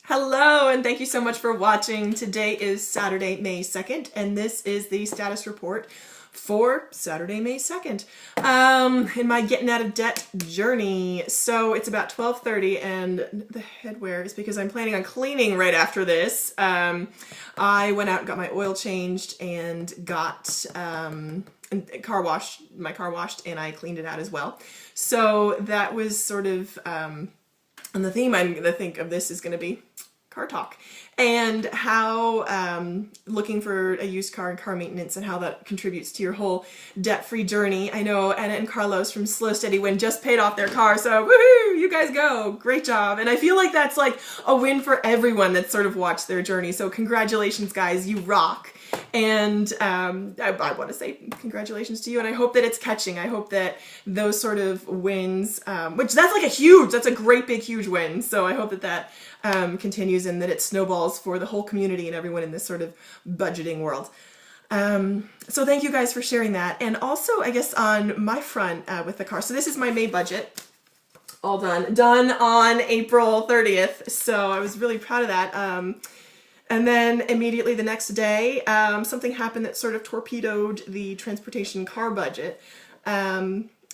Hello, and thank you so much for watching. Today is Saturday, May 2nd, and this is the status report for Saturday, May 2nd, in my getting out of debt journey. So it's about 12:30, and the headwear is because I'm planning on cleaning right after this. I went out and got my oil changed and got my car washed, and I cleaned it out as well. So that was sort of, and the theme I'm going to think of this is going to be car talk, and how looking for a used car and car maintenance and how that contributes to your whole debt-free journey. I know Anna and Carlos from Slow Steady Win just paid off their car, so woohoo, you guys go, great job. And I feel like that's like a win for everyone that's sort of watched their journey, so congratulations guys, you rock. And I want to say congratulations to you, and I hope that it's catching. I hope that those sort of wins, which that's a great big huge win, so I hope that that continues and that it snowballs for the whole community and everyone in this sort of budgeting world. So thank you guys for sharing that. And also, I guess on my front with the car, so this is my May budget, all done on April 30th, so I was really proud of that. And then immediately the next day, something happened that sort of torpedoed the transportation car budget.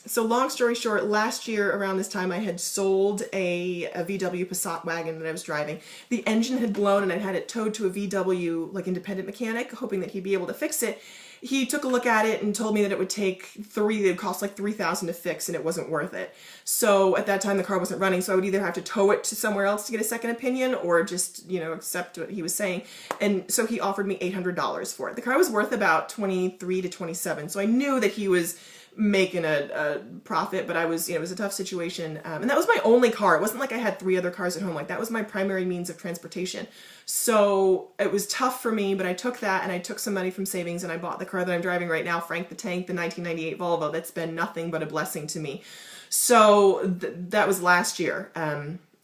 So long story short, last year around this time I had sold a VW Passat wagon that I was driving. The engine had blown and I had it towed to a VW like independent mechanic, hoping that he'd be able to fix it. He took a look at it and told me that it would cost like $3,000 to fix, and it wasn't worth it. So at that time the car wasn't running, so I would either have to tow it to somewhere else to get a second opinion or just, you know, accept what he was saying. And so he offered me $800 for it. The car was worth about 23 to 27, so I knew that he was making a profit, but I was, you know, it was a tough situation. And that was my only car. It wasn't like I had 3 other cars at home. Like that was my primary means of transportation. So it was tough for me, but I took that and I took some money from savings and I bought the car that I'm driving right now, Frank the Tank, the 1998 Volvo. That's been nothing but a blessing to me. So that was last year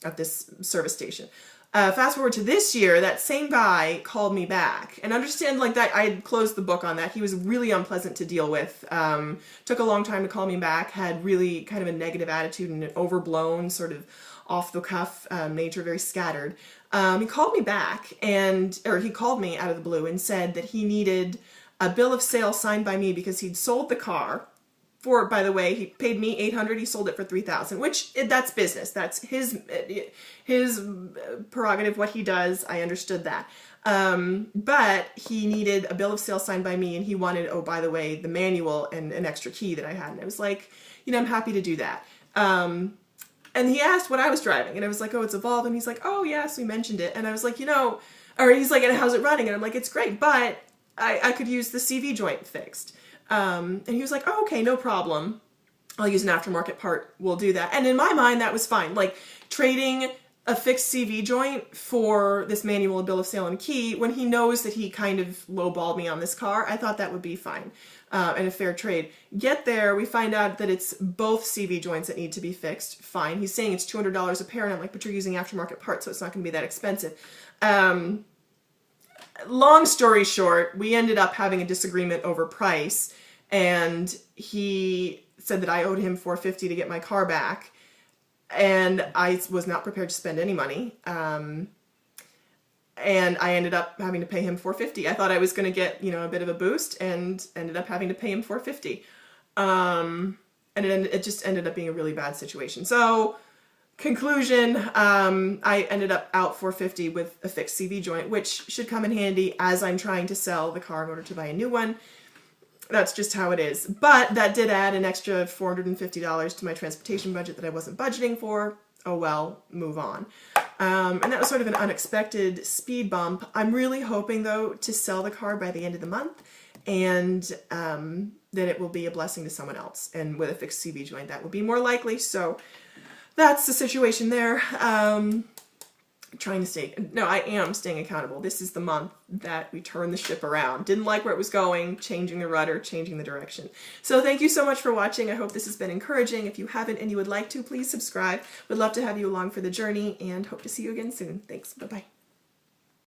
at this service station. Fast forward to this year, that same guy called me back, and understand like that I had closed the book on that. He was really unpleasant to deal with. Took a long time to call me back, had really kind of a negative attitude and an overblown sort of off the cuff nature, very scattered. He called me back he called me out of the blue and said that he needed a bill of sale signed by me because he'd sold the car. By the way, he paid me $800, he sold it for $3,000, which that's business. That's his prerogative, what he does. I understood that. But he needed a bill of sale signed by me, and he wanted, oh, by the way, the manual and an extra key that I had. And I was like, you know, I'm happy to do that. And he asked what I was driving, and I was like, oh, it's Evolve. And he's like, oh, yes, we mentioned it. And I was like, you know, or he's like, and how's it running? And I'm like, it's great, but I could use the CV joint fixed. And he was like, oh, okay, no problem. I'll use an aftermarket part. We'll do that. And in my mind, that was fine. Like trading a fixed CV joint for this manual, a bill of sale, and key, when he knows that he kind of lowballed me on this car, I thought that would be fine and a fair trade. Get there, we find out that it's both CV joints that need to be fixed. Fine. He's saying it's $200 a pair, and I'm like, but you're using aftermarket parts, so it's not going to be that expensive. Long story short, we ended up having a disagreement over price, and he said that I owed him $450 to get my car back, and I was not prepared to spend any money, and I ended up having to pay him $450. I thought I was going to get, you know, a bit of a boost, and ended up having to pay him $450, and it just ended up being a really bad situation. So conclusion, I ended up out $450 with a fixed CV joint, which should come in handy as I'm trying to sell the car in order to buy a new one. That's just how it is. But that did add an extra $450 to my transportation budget that I wasn't budgeting for. Oh well, move on. And that was sort of an unexpected speed bump. I'm really hoping, though, to sell the car by the end of the month, and that it will be a blessing to someone else. And with a fixed CV joint, that would be more likely. So that's the situation there. I am staying accountable. This is the month that we turn the ship around. Didn't like where it was going, changing the rudder, changing the direction. So thank you so much for watching. I hope this has been encouraging. If you haven't and you would like to, please subscribe. Would love to have you along for the journey, and hope to see you again soon. Thanks. Bye-bye.